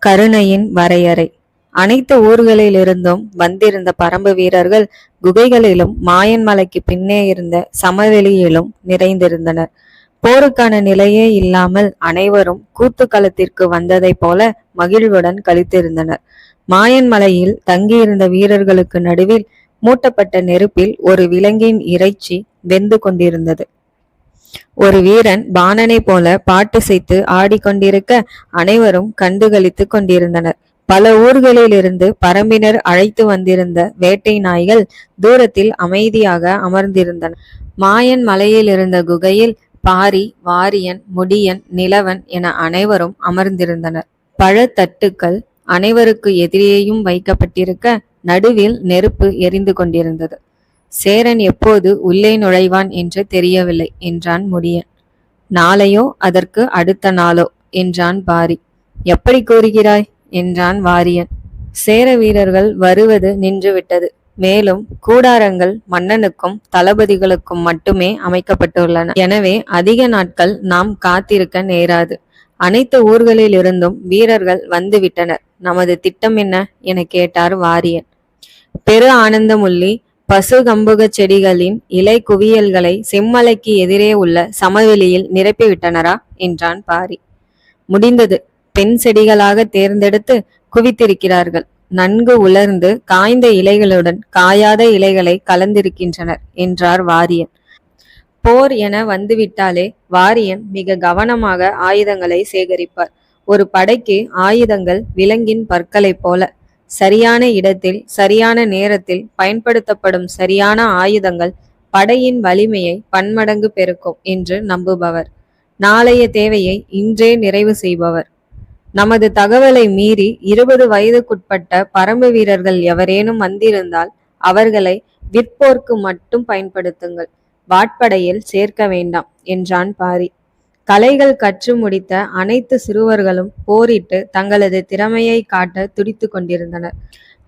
கருணையின் வரையறை. அனைத்து ஊர்களிலிருந்தும் வந்திருந்த பரம்பு வீரர்கள் குகைகளிலும் மாயன் மலைக்கு பின்னே இருந்த சமவெளியிலும் நிறைந்திருந்தனர். போருக்கான நிலையே இல்லாமல் அனைவரும் கூத்து களத்திற்கு வந்ததை போல மகிழ்வுடன் கழித்திருந்தனர். மாயன் மலையில் தங்கியிருந்த வீரர்களுக்கு நடுவில் மூட்டப்பட்ட நெருப்பில் ஒரு விலங்கின் இறைச்சி வெந்து கொண்டிருந்தது. ஒரு வீரன் பாணனை போல பாட்டு செய்து ஆடிக்கொண்டிருக்க அனைவரும் கண்டுகளித்து கொண்டிருந்தனர். பல ஊர்களிலிருந்து பரம்பினர் அழைத்து வந்திருந்த வேட்டை நாய்கள் தூரத்தில் அமைதியாக அமர்ந்திருந்தன. மாயன் மலையில் இருந்த குகையில் பாரி, வாரியன், முடியன், நிலவன் என அனைவரும் அமர்ந்திருந்தனர். பழத்தட்டுக்கள் அனைவருக்கு எதிரேயும் வைக்கப்பட்டிருக்க நடுவில் நெருப்பு எரிந்து கொண்டிருந்தது. சேரன் எப்போது உள்ளே நுழைவான் என்று தெரியவில்லை என்றான் முடியன். நாளையோ அதற்கு அடுத்த நாளோ என்றான் பாரி. எப்படி கூறுகிறாய் என்றான் வாரியன். சேர வீரர்கள் வருவது நின்றுவிட்டது. மேலும் கூடாரங்கள் மன்னனுக்கும் தளபதிகளுக்கும் மட்டுமே அமைக்கப்பட்டுள்ளன. எனவே அதிக நாட்கள் நாம் காத்திருக்க நேராது. அனைத்து ஊர்களில் இருந்தும் வீரர்கள் வந்துவிட்டனர். நமது திட்டம் என்ன என கேட்டார் வாரியன். பெரு ஆனந்தமுள்ளி பசு கம்புக செடிகளின் இலை குவியல்களை செம்மலைக்கு எதிரே உள்ள சமவெளியில் நிரப்பிவிட்டனரா என்றான் பாரி. முடிந்தது. பெண் செடிகளாக தேர்ந்தெடுத்து குவித்திருக்கிறார்கள். நன்கு உலர்ந்து காய்ந்த இலைகளுடன் காயாத இலைகளை கலந்திருக்கின்றனர் என்றார் வாரியன். போர் என வந்துவிட்டாலே வாரியன் மிக கவனமாக ஆயுதங்களை சேகரிப்பார். ஒரு படைக்கு ஆயுதங்கள் விலங்கின் பற்களை போல. சரியான இடத்தில் சரியான நேரத்தில் பயன்படுத்தப்படும் சரியான ஆயுதங்கள் படையின் வலிமையை பன்மடங்கு பெருக்கும் என்று நம்புபவர். நாளைய தேவையை இன்றே நிறைவு செய்பவர். நமது தகவலை மீறி 20 வயதுக்குட்பட்ட பரம்பு வீரர்கள் எவரேனும் வந்திருந்தால் அவர்களை விற்போர்க்கு மட்டும் பயன்படுத்துங்கள். வாட்படையில் சேர்க்க வேண்டாம் என்றான் பாரி. கலைகள் கற்று முடித்த அனைத்து சிறுவர்களும் போரிட்டு தங்களது திறமையை காட்ட துடித்து கொண்டிருந்தனர்.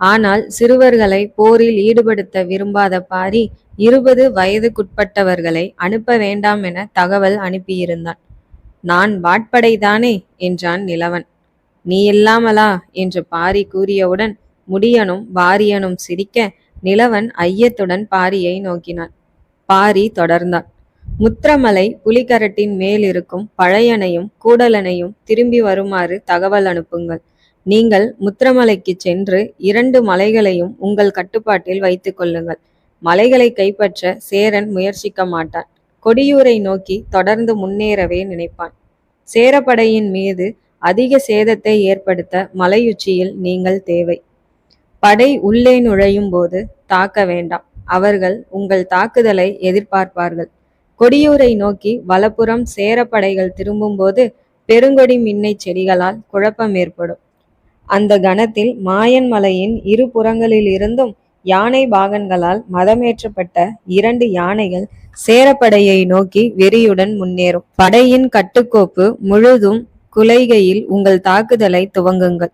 ஆனால் சிறுவர்களை போரில் ஈடுபடுத்த விரும்பாத பாரி 20 வயதுக்குட்பட்டவர்களை அனுப்ப வேண்டாம் என தகவல் அனுப்பியிருந்தான். நான் வாட்படைதானே என்றான் நிலவன். நீ இல்லாமலா என்று பாரி கூறியவுடன் முடியனும் வாரியனும் சிரிக்க நிலவன் ஐயத்துடன் பாரியை நோக்கினான். பாரி தொடர்ந்தான். முத்திரமலை புலிகரட்டின் மேல் இருக்கும் பழையனையும் கூடலனையும் திரும்பி வருமாறு தகவல் அனுப்புங்கள். நீங்கள் முத்திரமலைக்கு சென்று 2 மலைகளையும் உங்கள் கட்டுப்பாட்டில் வைத்துக் கொள்ளுங்கள். மலைகளை கைப்பற்ற சேரன் முயற்சிக்க மாட்டான். கொடியூரை நோக்கி தொடர்ந்து முன்னேறவே நினைப்பான். சேரப்படையின் மீது அதிக சேதத்தை ஏற்படுத்த மலையுச்சியில் நீங்கள் தேவை. படை உள்ளே நுழையும் போது தாக்க வேண்டாம். அவர்கள் உங்கள் தாக்குதலை எதிர்பார்ப்பார்கள். கொடியூரை நோக்கி வலப்புறம் சேரப்படைகள் திரும்பும் போது பெருங்கொடி மின்னை செடிகளால் குழப்பம் ஏற்படும். அந்த கணத்தில் மாயன் மலையின் இரு புறங்களில் இருந்தும் யானை பாகன்களால் மதமேற்றப்பட்ட 2 யானைகள் சேரப்படையை நோக்கி வெறியுடன் முன்னேறும். படையின் கட்டுக்கோப்பு முழுதும் குலைகையில் உங்கள் தாக்குதலை துவங்குங்கள்.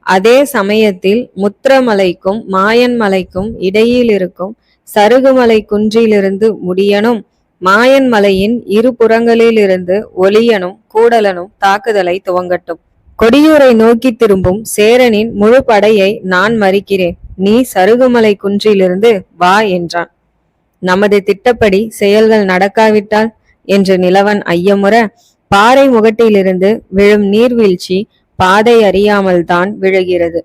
அதே சமயத்தில் முத்திரமலைக்கும் மாயன் மலைக்கும் இடையில் இருக்கும் சருகுமலை குன்றிலிருந்து முடியனும் மாயன் மலையின் இரு புறங்களில் இருந்து ஒளியனும் கூடலனும் தாக்குதலை துவங்கட்டும். கொடியூரை நோக்கி திரும்பும் சேரனின் முழு படையை நான் மறிக்கிறேன். நீ சருகுமலை குன்றிலிருந்து வா என்றான். நமது திட்டப்படி செயல்கள் நடக்காவிட்டால் என்று நிலவன் ஐயமுற பாறை முகட்டிலிருந்து விழும் நீர்வீழ்ச்சி பாதை அறியாமல் தான் விழுகிறது.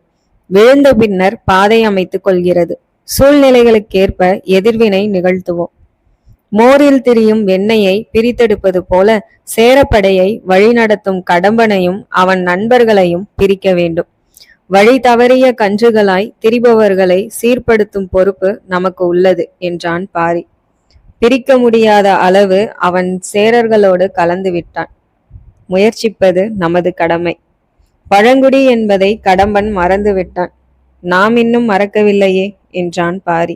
விழுந்த பின்னர் பாதை அமைத்துக் கொள்கிறது. சூழ்நிலைகளுக்கேற்ப எதிர்வினை நிகழ்த்துவோம். மோரில் திரியும் வெண்ணெயை பிரித்தெடுப்பது போல சேரப்படையை வழிநடத்தும் கடம்பனையும் அவன் நண்பர்களையும் பிரிக்க வேண்டும். வழி தவறிய கன்றுகளாய் திரிபவர்களை சீர்படுத்தும் பொறுப்பு நமக்கு உள்ளது என்றான் பாரி. பிரிக்க முடியாத அளவு அவன் சேரர்களோடு கலந்து விட்டான். முயற்சிப்பது நமது கடமை. பழங்குடி என்பதை கடம்பன் மறந்து விட்டான். நாம் இன்னும் மறக்கவில்லையே என்றான் பாரி.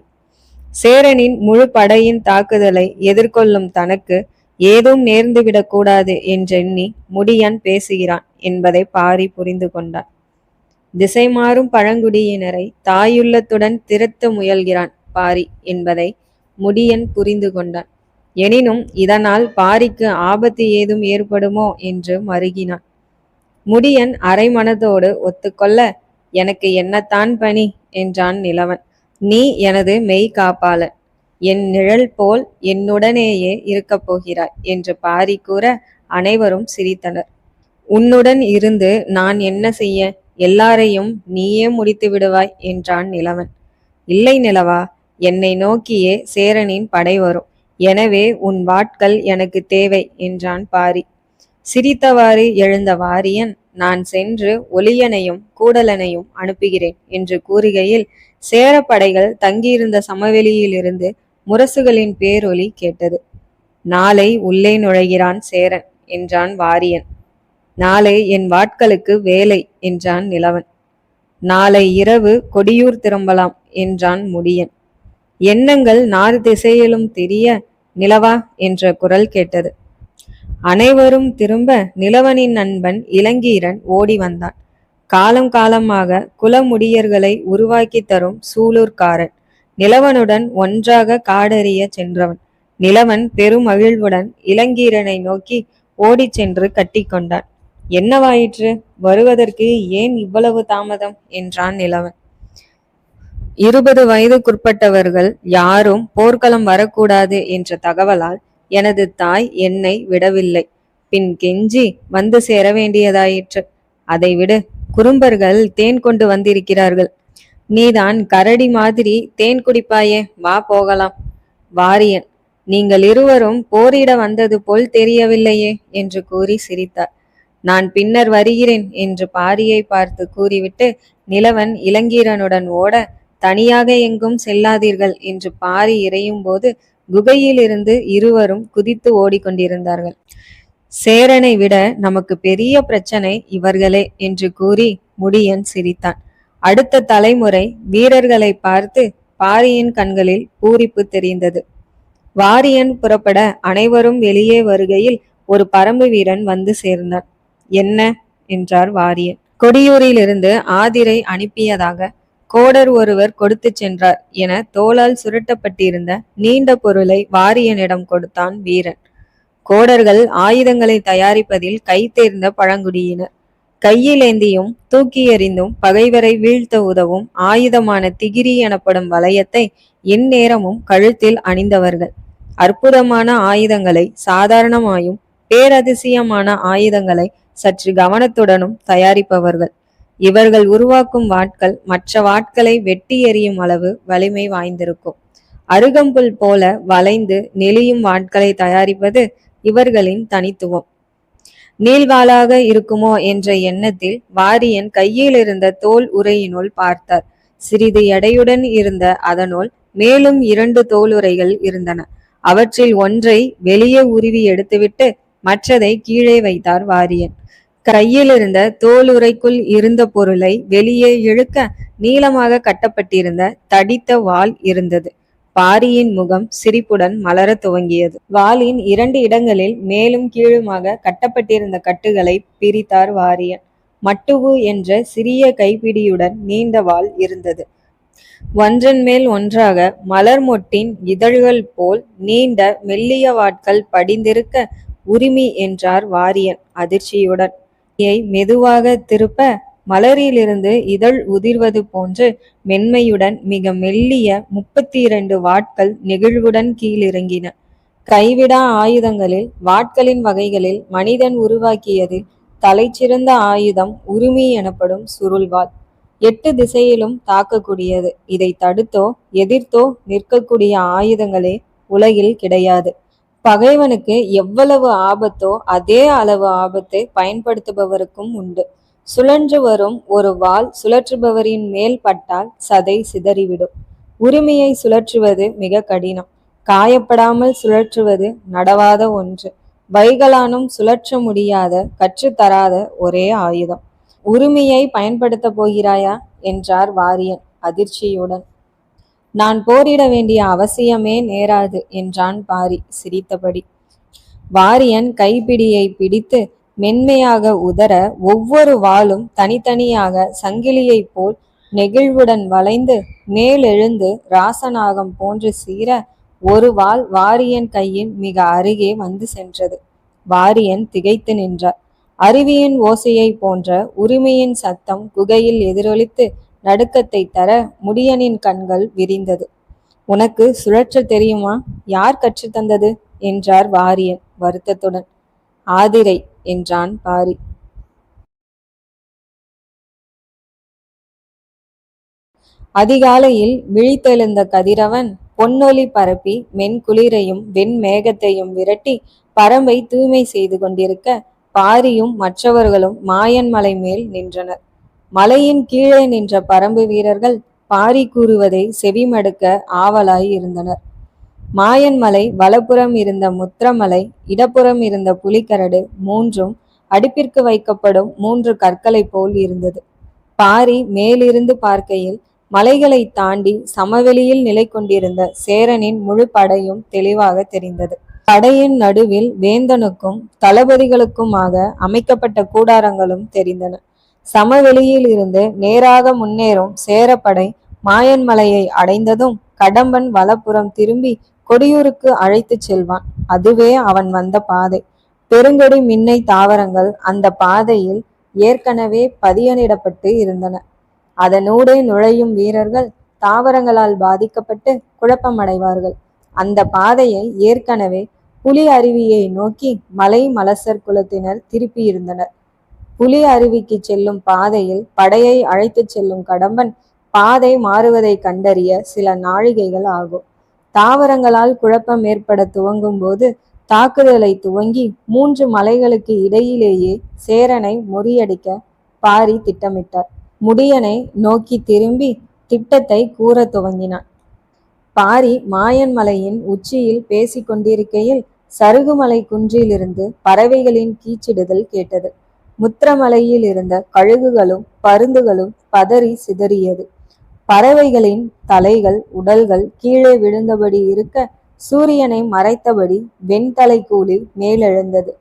சேரனின் முழு படையின் தாக்குதலை எதிர்கொள்ளும் தனக்கு ஏதும் நேர்ந்துவிடக் கூடாது என்றெண்ணி முடியன் பேசுகிறான் என்பதை பாரி புரிந்து கொண்டான். திசை மாறும் பழங்குடியினரை தாயுள்ளத்துடன் திரட்ட முயல்கிறான் பாரி என்பதை முடியன் புரிந்து கொண்டான். எனினும் இதனால் பாரிக்கு ஆபத்து ஏதும் ஏற்படுமோ என்று மருகினான். முடியன் அரைமனதோடு ஒத்துக்கொள்ள, எனக்கு என்னத்தான் பணி என்றான் நிலவன். நீ எனது மெய் காப்பாளன், என் நிழல் போல் என்னுடனேயே இருக்கப் போகிறாய் என்று பாரி கூற அனைவரும் சிரித்தனர். உன்னுடன் இருந்து நான் என்ன செய்ய? எல்லாரையும் நீயே முடித்து விடுவாய் என்றான் நிலவன். இல்லை நிலவா, என்னை நோக்கியே சேரனின் படை வரும். எனவே உன் வாட்கள் எனக்கு தேவை என்றான் பாரி. சிரித்தவாறு எழுந்த வாரியன், நான் சென்று ஒளியனையும் கூடலனையும் அனுப்புகிறேன் என்று கூறுகையில் சேரப்படைகள் தங்கியிருந்த சமவெளியிலிருந்து முரசுகளின் பேரொலி கேட்டது. நாளை உள்ளே நுழைகிறான் சேரன் என்றான் வாரியன். நாளை என் வாட்களுக்கு வேலை என்றான் நிலவன். நாளை இரவு கொடியூர் திரும்பலாம் என்றான் முடியன். எண்ணங்கள் 4 திசையிலும் தெரிய நிலவா என்ற குரல் கேட்டது. அனைவரும் திரும்ப நிலவனின் நண்பன் இளங்கீரன் ஓடி வந்தான். காலம் காலமாக குலமுடியர்களை உருவாக்கி தரும் சூலூர்காரன். நிலவனுடன் ஒன்றாக காடறிய சென்றவன். நிலவன் பெருமகிழ்வுடன் இளங்கீரனை நோக்கி ஓடிச் சென்று கட்டி கொண்டான். என்னவாயிற்று? வருவதற்கு ஏன் இவ்வளவு தாமதம் என்றான் நிலவன். 20 வயதுக்குட்பட்டவர்கள் யாரும் போர்க்களம் வரக்கூடாது என்ற தகவலால் எனது தாய் என்னை விடவில்லை. பின் கெஞ்சி வந்து சேர வேண்டியதாயிற்று. அதை விடு, குறும்பர்கள் தேன் கொண்டு வந்திருக்கிறார்கள். நீதான் கரடி மாதிரி தேன் குடிப்பாயே, வா போகலாம். வாரியன், நீங்கள் இருவரும் போரிட வந்தது போல் தெரியவில்லையே என்று கூறி சிரித்தார். நான் பின்னர் வருகிறேன் என்று பாரியை பார்த்து கூறிவிட்டு நிலவன் இளங்கீரனுடன் ஓட, தனியாக எங்கும் செல்லாதீர்கள் என்று பாரி இறையும் போது குகையிலிருந்து இருவரும் குதித்து ஓடிக்கொண்டிருந்தார்கள். சேரனை விட நமக்கு பெரிய பிரச்சனை இவர்களே என்று கூறி முடியன் சிரித்தான். அடுத்த தலைமுறை வீரர்களை பார்த்து பாரியின் கண்களில் பூரிப்பு தெரிந்தது. வாரியன் புறப்பட அனைவரும் வெளியே வருகையில் ஒரு பரம்பு வீரன் வந்து சேர்ந்தான். என்ன என்றார் வாரியன். கொடியூரிலிருந்து ஆதிரை அனுப்பியதாக கோடர் ஒருவர் கொடுத்து சென்றார் என தோளால் சுருட்டப்பட்டிருந்த நீண்ட பொருளை வாரியனிடம் கொடுத்தான் வீரன். கோடர்கள் ஆயுதங்களை தயாரிப்பதில் கை தேர்ந்த பழங்குடியினர். கையிலேந்தியும் தூக்கி எறிந்தும் பகைவரை வீழ்த்த உதவும் ஆயுதமான திகிரி எனப்படும் வளையத்தை எந்நேரமும் கழுத்தில் அணிந்தவர்கள். அற்புதமான ஆயுதங்களை சாதாரணமாயும் பேரதிசயமான ஆயுதங்களை சற்று கவனத்துடனும் தயாரிப்பவர்கள். இவர்கள் உருவாக்கும் வாட்கள் மற்ற வாட்களை வெட்டி எறியும் அளவு வலிமை வாய்ந்திருக்கும். அருகம்புல் போல வளைந்து நெளியும் வாட்களை தயாரிப்பது இவர்களின் தனித்துவம். நீள்வாளாக இருக்குமோ என்ற எண்ணத்தில் வாரியன் கையில் இருந்த தோல் உரையினுள் பார்த்தார். சிறிது எடையுடன் இருந்த அதனுள் மேலும் 2 தோல் உரைகள் இருந்தன. அவற்றில் ஒன்றை வெளியே உருவி எடுத்துவிட்டு மற்றதை கீழே வைத்தார் வாரியன். கையில் இருந்த தோல் உரைக்குள் இருந்த பொருளை வெளியே இழுக்க நீளமாக கட்டப்பட்டிருந்த தடித்த வாள் இருந்தது. பாரியின் முகம் சிரிப்புடன் மலர துவங்கியது. வாளின் 2 இடங்களில் மேலும் கீழுமாக கட்டப்பட்டிருந்த கட்டுகளை பிரித்தார் வாரியன். மட்டுவு என்ற சிறிய கைப்பிடியுடன் நீண்ட வாள் இருந்தது. ஒன்றன் மேல் ஒன்றாக மலர் மொட்டின் இதழ்கள் போல் நீண்ட மெல்லிய வாட்கள் படிந்திருக்க உரிமை என்றார் வாரியன் அதிர்ச்சியுடன். மெதுவாக திருப்ப மலரிலிருந்து இதழ் உதிர்வது போன்று மென்மையுடன் மிக மெல்லிய 32 வாட்கள் நெகிழ்வுடன் கீழிறங்கின. கைவிடா ஆயுதங்களில் வாட்களின் வகைகளில் மனிதன் உருவாக்கியது தலைச்சிறந்த ஆயுதம் உரிமை எனப்படும் சுருள்வாள். 8 திசையிலும் தாக்கக்கூடியது. இதை தடுத்தோ எதிர்த்தோ நிற்கக்கூடிய ஆயுதங்களே உலகில் கிடையாது. பகைவனுக்கு எவ்வளவு ஆபத்தோ அதே அளவு ஆபத்தை பயன்படுத்துபவருக்கும் உண்டு. சுழன்று வரும் ஒரு வாள் சுழற்றுபவரின் மேல் பட்டால் சதை சிதறிவிடும். உரிமையை சுழற்றுவது மிக கடினம். காயப்படாமல் சுழற்றுவது நடவாத ஒன்று. வைகலானும் சுழற்ற முடியாத கற்றுத்தராத ஒரே ஆயுதம். உரிமையை பயன்படுத்த போகிறாயா என்றார் வாரியன் அதிர்ச்சியுடன். நான் போரிட வேண்டிய அவசியமே நேராது என்றான் பாரி சிரித்தபடி. வாரியன் கைப்பிடியை பிடித்து மென்மையாக உதற ஒவ்வொரு வாளும் தனித்தனியாக சங்கிலியை போல் நெகிழ்வுடன் வளைந்து மேலெழுந்து ராசநாகம் போன்று சீர ஒரு வாள் வாரியன் கையின் மிக அருகே வந்து சென்றது. வாரியன் திகைத்து நின்றார். அருவியின் ஓசையை போன்ற உரிமையின் சத்தம் குகையில் எதிரொலித்து நடுக்கத்தை தர முடியனின் கண்கள் விரிந்தது. உனக்கு சுழற்ற தெரியுமா? யார் கற்றுத்தந்தது என்றார் வாரியன் வருத்தத்துடன். ஆதிரை என்றான் பாரி. அதிகாலையில் விழித்தெழுந்த கதிரவன் பொன்னொலி பரப்பி மென்குளிரையும் வெண்மேகத்தையும் விரட்டி பரம்பை தூய்மை செய்து கொண்டிருக்க பாரியும் மற்றவர்களும் மாயன் மலை மேல் நின்றனர். மலையின் கீழே நின்ற பரம்பு வீரர்கள் பாரி கூறுவதை செவிமடுக்க ஆவலாய் இருந்தனர். மாயன் மலை வலப்புறம் இருந்த முத்திரமலை, இடப்புறம் இருந்த புலிக்கரடு மூன்றும் அடுப்பிற்கு வைக்கப்படும் 3 கற்களை போல் இருந்தது. பாரி மேலிருந்து பார்க்கையில் மலைகளை தாண்டி சமவெளியில் நிலை கொண்டிருந்த சேரனின் முழு படையும் தெளிவாக தெரிந்தது. படையின் நடுவில் வேந்தனுக்கும் தளபதிகளுக்குமாக அமைக்கப்பட்ட கூடாரங்களும் தெரிந்தன. சமவெளியில் இருந்து நேராக முன்னேறும் சேரப்படை மாயன் மலையை அடைந்ததும் கடம்பன் வலப்புறம் திரும்பி கொடியூருக்கு அழைத்து செல்வான். அதுவே அவன் வந்த பாதை. பெருங்கொடி மின்னை தாவரங்கள் அந்த பாதையில் ஏற்கனவே பதியனிடப்பட்டு இருந்தன. அதனூடே நுழையும் வீரர்கள் தாவரங்களால் பாதிக்கப்பட்டு குழப்பமடைவார்கள். அந்த பாதையை ஏற்கனவே புலி அருவியை நோக்கி மலை மலசர் குலத்தினர் திருப்பியிருந்தனர். புலி அருவிக்கு செல்லும் பாதையில் படையை அழைத்து செல்லும் கடம்பன் பாதை மாறுவதை கண்டறிய சில நாழிகைகள் ஆகும். தாவரங்களால் குழப்பம் ஏற்பட துவங்கும் போது தாக்குதலை துவங்கி 3 மலைகளுக்கு இடையிலேயே சேரனை முறியடிக்க பாரி திட்டமிட்டார். முடியனை நோக்கி திரும்பி திட்டத்தை கூற துவங்கினான். பாரி மாயன் மலையின் உச்சியில் பேசி கொண்டிருக்கையில் சருகுமலை குன்றிலிருந்து பறவைகளின் கீச்சிடுதல் கேட்டது. முத்திரமலையில் இருந்த கழுகுகளும் பருந்துகளும் பதறி சிதறியது. பறவைகளின் தலைகள் உடல்கள் கீழே விழுந்தபடி இருக்க சூரியனை மறைத்தபடி வெண்தலை கூலி மேலெழுந்தது.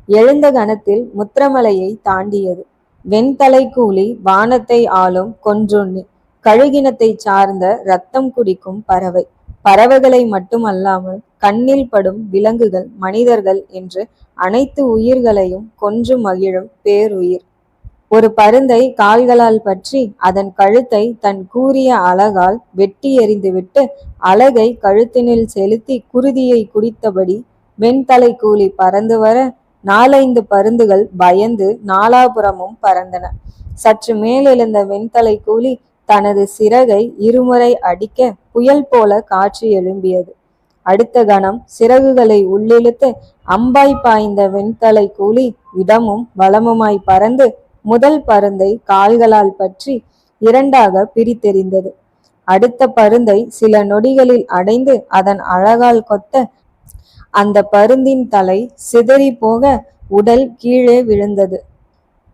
எழுந்த கணத்தில் முத்திரமலையை தாண்டியது. வெண்தலை கூலி வானத்தை ஆளும் கொன்றுண்ணி, கழுகினத்தை சார்ந்த இரத்தம் குடிக்கும் பறவை. பறவைகளை மட்டுமல்லாமல் கண்ணில் படும் விலங்குகள், மனிதர்கள் என்று அனைத்து உயிர்களையும் கொன்று மகிழும் பேருயிர். ஒரு பருந்தை கால்களால் பற்றி அதன் கழுத்தை தன் கூரிய அலகால் வெட்டி எறிந்துவிட்டு அலகை கழுத்தினில் செலுத்தி குருதியை குடித்தபடி வெண்தலை கூலி பறந்து வர 4-5 பருந்துகள் பயந்து நாலாபுறமும் பறந்தன. சற்று மேலெழுந்த வெண்தலை கூலி தனது சிறகை இருமுறை அடிக்க புயல் போல காற்று எழும்பியது. அடுத்த கணம் சிறகுகளை உள்ளிழுத்து அம்பாய் பாய்ந்த வெண்தலை கூலி இடமும் வலமுமாய் பறந்து முதல் பருந்தை கால்களால் பற்றி 2ஆக பிரித்தெறிந்தது. அடுத்த பருந்தை சில நொடிகளில் அடைந்து அதன் அழகால் கொத்த அந்த பருந்தின் தலை சிதறி போக உடல் கீழே விழுந்தது.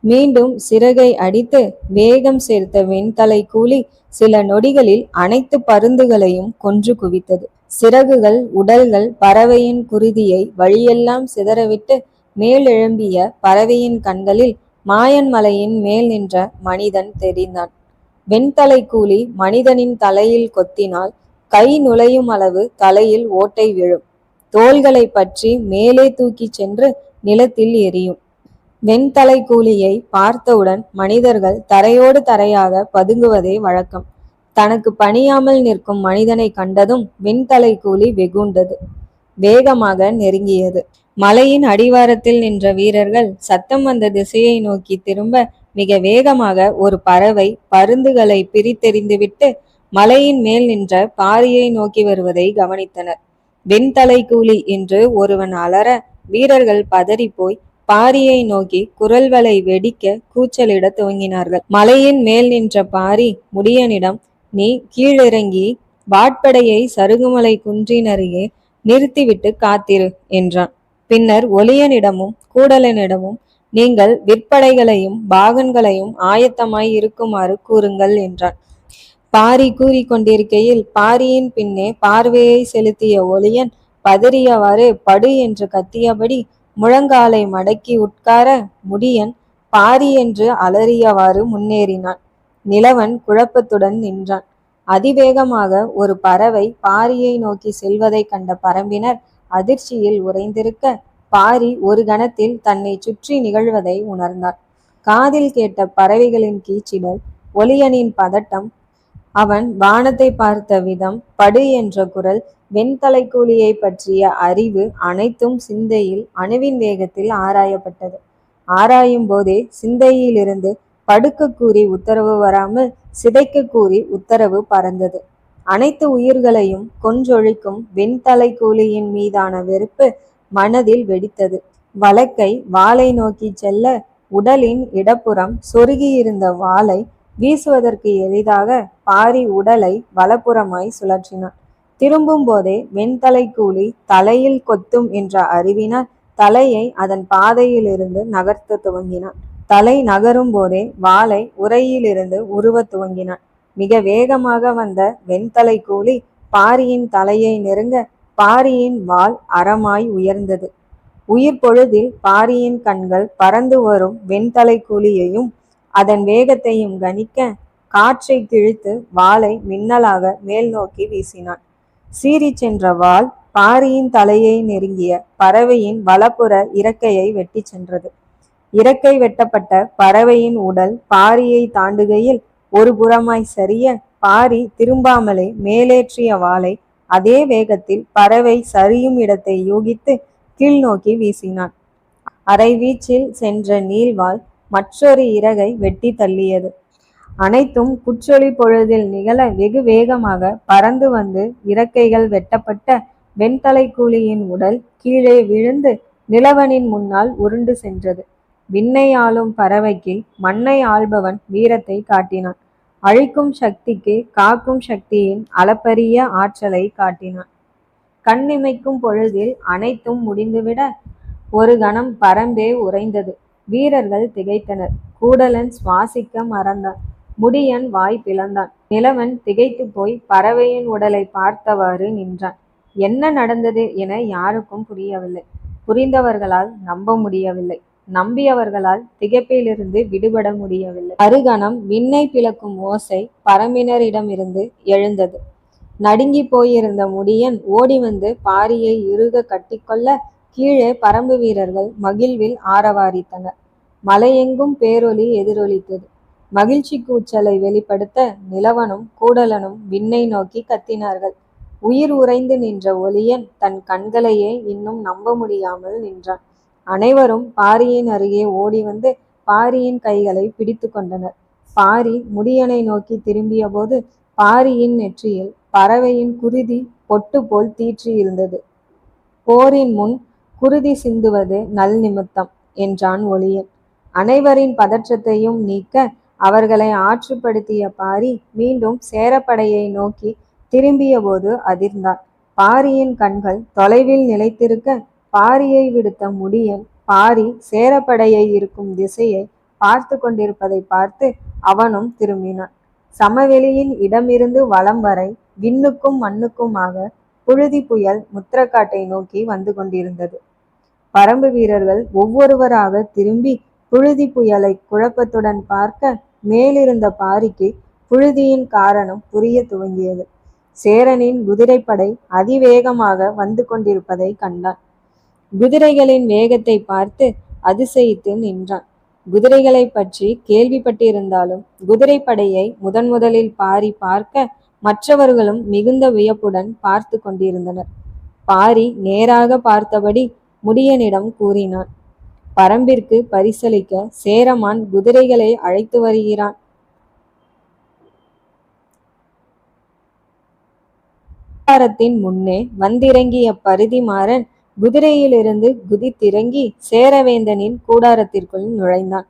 மீண்டும் சிறகை அடித்து வேகம் சேர்த்த வெண்தலை கூலி சில நொடிகளில் அனைத்து பருந்துகளையும் கொன்று குவித்தது. சிறகுகள் உடல்கள் பறவையின் குருதியை வழியெல்லாம் சிதறவிட்டு மேலெழும்பிய பறவையின் கண்களில் மாயன் மலையின் மேல் நின்ற மனிதன் தெரிந்தான். வெண்தலை கூலி மனிதனின் தலையில் கொத்தினால் கை நுழையும் அளவு தலையில் ஓட்டை விழும். தோள்களை பற்றி மேலே தூக்கி சென்று நிலத்தில் எரியும். வெண்தலை கூலியை பார்த்தவுடன் மனிதர்கள் தரையோடு தரையாக பதுங்குவதே வழக்கம். தனக்கு பணியாமல் நிற்கும் மனிதனை கண்டதும் வெண்தலை கூலி வெகுண்டது. வேகமாக நெருங்கியது. மலையின் அடிவாரத்தில் நின்ற வீரர்கள் சத்தம் வந்த திசையை நோக்கி திரும்ப மிக வேகமாக ஒரு பறவை பருந்துகளை பிரித்தெறிந்துவிட்டு மலையின் மேல் நின்ற பாரியை நோக்கி வருவதை கவனித்தனர். வெண்தலை கூலி என்று ஒருவன் அலற வீரர்கள் பதறி போய் பாரியை நோக்கி குரல்களை வெடிக்க கூச்சலிட துவங்கினார்கள். மலையின் மேல் நின்ற பாரி முடியனிடம், நீ கீழிறங்கி வாட்படையை சருகுமலை குன்றினருகே நிறுத்திவிட்டு காத்திரு என்றான். பின்னர் ஒளியனிடமும் கூடலனிடமும், நீங்கள் விற்படைகளையும் பாகன்களையும் ஆயத்தமாய் இருக்குமாறு கூறுங்கள் என்றான். பாரி கூறிக்கொண்டிருக்கையில் பாரியின் பின்னே பார்வையை செலுத்திய ஒளியன் பதறியவாறு படு என்று கத்தியபடி முழங்காலை மடக்கி உட்கார முடியன் பாரி என்று அலறியவாறு முன்னேறினான். நிலவன் குழப்பத்துடன் நின்றான். அதிவேகமாக ஒரு பறவை பாரியை நோக்கி செல்வதை கண்ட பரம்பினர் அதிர்ச்சியில் உறைந்திருக்க பாரி ஒரு கணத்தில் தன்னை சுற்றி நிகழ்வதை உணர்ந்தான். காதில் கேட்ட பறவைகளின் கீச்சிடல், ஒலியனின் பதட்டம், அவன் வானத்தை பார்த்த விதம், படு என்ற குரல், வெண்தலைக்கூலியை பற்றிய அறிவு அனைத்தும் சிந்தையில் அணுவின் வேகத்தில் ஆராயப்பட்டது. ஆராயும் போதே சிந்தையிலிருந்து படுக்க கூறி உத்தரவு வராமல் சிதைக்க கூறி உத்தரவு பறந்தது. அனைத்து உயிர்களையும் கொன்றொழிக்கும் வெண்தலை கூலியின் மீதான வெறுப்பு மனதில் வெடித்தது. வலக்கை வாளை நோக்கி செல்ல, உடலின் இடப்புறம் சொருகியிருந்த வாளை வீசுவதற்கு எளிதாக பாரி உடலை வலப்புறமாய் சுழற்றினான். திரும்பும் போதே வெண்தலை கூலி தலையில் கொத்தும் என்ற அறிவினால் தலையை அதன் பாதையிலிருந்து நகர்த்த துவங்கினான். தலை நகரும் போதே வாளை உரையிலிருந்து உருவ துவங்கினான். மிக வேகமாக வந்த வெண்தலை கூலி பாரியின் தலையை நெருங்க பாரியின் வாள் அறமாய் உயர்ந்தது. உயிர் பொழுதில் பாரியின் கண்கள் பறந்து வரும் வெண்தலை கூலியையும் அதன் வேகத்தையும் கணிக்க காற்றை கிழித்து வாளை மின்னலாக மேல் நோக்கி வீசினான். சீறி சென்ற வாள் பாரியின் தலையை நெருங்கிய பறவையின் வலப்புற இறக்கையை வெட்டி சென்றது. இறக்கை வெட்டப்பட்ட பறவையின் உடல் பாரியை தாண்டுகையில் ஒரு புறமாய் சரிய, பாரி திரும்பாமலே மேலேற்றிய வாளை அதே வேகத்தில் பறவை சரியும் இடத்தை யூகித்து கீழ் நோக்கி வீசினான். அரை வீச்சில் சென்ற நீள்வாள் மற்றொரு இறகை வெட்டி தள்ளியது. அனைத்தும் குற்றொளி பொழுதில் நிகழ வெகு வேகமாக பறந்து வந்து இறக்கைகள் வெட்டப்பட்ட வெண்தலை கூலியின் உடல் கீழே விழுந்து நிலவனின் முன்னால் உருண்டு சென்றது. விண்ணை ஆளும் பறவைக்கு மண்ணை ஆள்பவன் வீரத்தை காட்டினான். அழிக்கும் சக்திக்கு காக்கும் சக்தியின் அளப்பரிய ஆற்றலை காட்டினான். கண்ணிமைக்கும் பொழுதில் அனைத்தும் முடிந்துவிட ஒரு கணம் பரம்பே உறைந்தது. வீரர்கள் திகைத்தனர். கூடலன் சுவாசிக்க மறந்தான். முடியன் வாய் பிளந்தான். நிலவன் திகைத்து போய் பறவையின் உடலை பார்த்தவாறு நின்றான். என்ன நடந்தது என யாருக்கும் புரியவில்லை. புரிந்தவர்களால் நம்ப முடியவில்லை. நம்பியவர்களால் திகைப்பிலிருந்து விடுபட முடியவில்லை. அருகணம் விண்ணை பிளக்கும் ஓசை பரம்பினரிடமிருந்து எழுந்தது. நடுங்கி போயிருந்த முடியன் ஓடி வந்து பாரியை இறுக கட்டிக்கொள்ள கீழே பரம்பு வீரர்கள் மகிழ்வில் ஆரவாரித்தனர். மலையெங்கும் பேரொலி எதிரொலித்தது. மகிழ்ச்சி கூச்சலை வெளிப்படுத்த நிலவனும் கூடலனும் விண்ணை நோக்கி கத்தினார்கள். உயிர் உறைந்து நின்ற ஒலியன் தன் கண்களையே இன்னும் நம்ப முடியாமல் நின்றான். அனைவரும் பாரியின் அருகே ஓடி வந்து பாரியின் கைகளை பிடித்து கொண்டனர். பாரி முடியனை நோக்கி திரும்பிய போது பாரியின் நெற்றியில் பறவையின் குருதி பொட்டு போல் தீற்றி இருந்தது. போரின் முன் குருதி சிந்துவது நல் நிமித்தம் என்றான் ஒலியன். அனைவரின் பதற்றத்தையும் நீக்க அவர்களை ஆற்றுப்படுத்திய பாரி மீண்டும் சேரப்படையை நோக்கி திரும்பிய போது அதிர்ந்தான். பாரியின் கண்கள் தொலைவில் நிலைத்திருக்க பாரியை விடுத்த முடியன் பாரி சேரப்படையை இருக்கும் திசையை பார்த்து கொண்டிருப்பதை பார்த்து அவனும் திரும்பினான். சமவெளியின் இடமிருந்து வலம் வரை விண்ணுக்கும் மண்ணுக்குமாக புழுதி புயல் முத்திரக்காட்டை நோக்கி வந்து கொண்டிருந்தது. பரம்பு வீரர்கள் ஒவ்வொருவராக திரும்பி புழுதி புயலை குழப்பத்துடன் பார்க்க மேலிருந்த பாரிக்கு புழுதியின் காரணம் புரிய துவங்கியது. சேரனின் குதிரைப்படை அதிவேகமாக வந்து கொண்டிருப்பதை கண்டான். குதிரைகளின் வேகத்தை பார்த்து அதிசயித்து நின்றான். குதிரைகளை பற்றி கேள்விப்பட்டிருந்தாலும் குதிரைப்படையை முதலில் பாரி பார்க்க மற்றவர்களும் மிகுந்த வியப்புடன் பார்த்து கொண்டிருந்தனர். பாரி நேராக பார்த்தபடி முடியனிடம் கூறினான். பரம்பிற்கு பரிசளிக்க சேரமான் குதிரைகளை அழைத்து வருகிறான். முன்னே வந்திறங்கிய பருதிமாறன் குதிரையிலிருந்து குதித்திறங்கி சேரவேந்தனின் கூடாரத்திற்குள் நுழைந்தான்.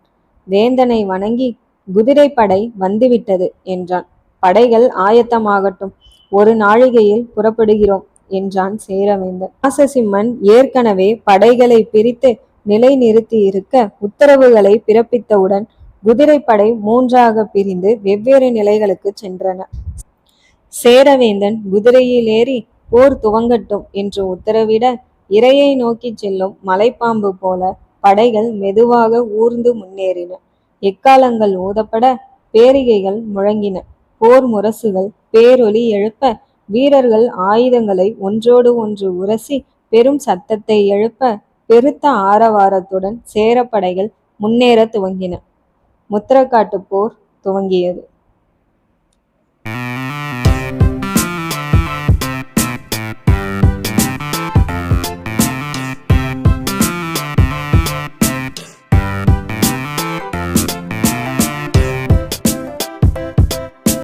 வேந்தனை வணங்கி குதிரைப்படை வந்துவிட்டது என்றான். படைகள் ஆயத்தமாகட்டும், ஒரு நாழிகையில் புறப்படுகிறோம் என்றான் சேரவேந்தன். ராசசிம்மன் ஏற்கனவே படைகளை பிரித்து நிலை நிறுத்தி இருக்க உத்தரவுகளை பிறப்பித்தவுடன் குதிரைப்படை 3ஆக பிரிந்து வெவ்வேறு நிலைகளுக்கு சென்றன. சேரவேந்தன் குதிரையில் ஏறி போர் துவங்கட்டும் என்று உத்தரவிட இரையை நோக்கி செல்லும் மலைப்பாம்பு போல படைகள் மெதுவாக ஊர்ந்து முன்னேறின. எக்காலங்கள் ஊதப்பட பேரிகைகள் முழங்கின. போர் முரசுகள் பேரொலி எழுப்ப வீரர்கள் ஆயுதங்களை ஒன்றோடு ஒன்று உரசி பெரும் சத்தத்தை எழுப்ப பெருத்த ஆரவாரத்துடன் சேர படைகள் முன்னேற துவங்கின. முத்திரக்காட்டு போர் துவங்கியது.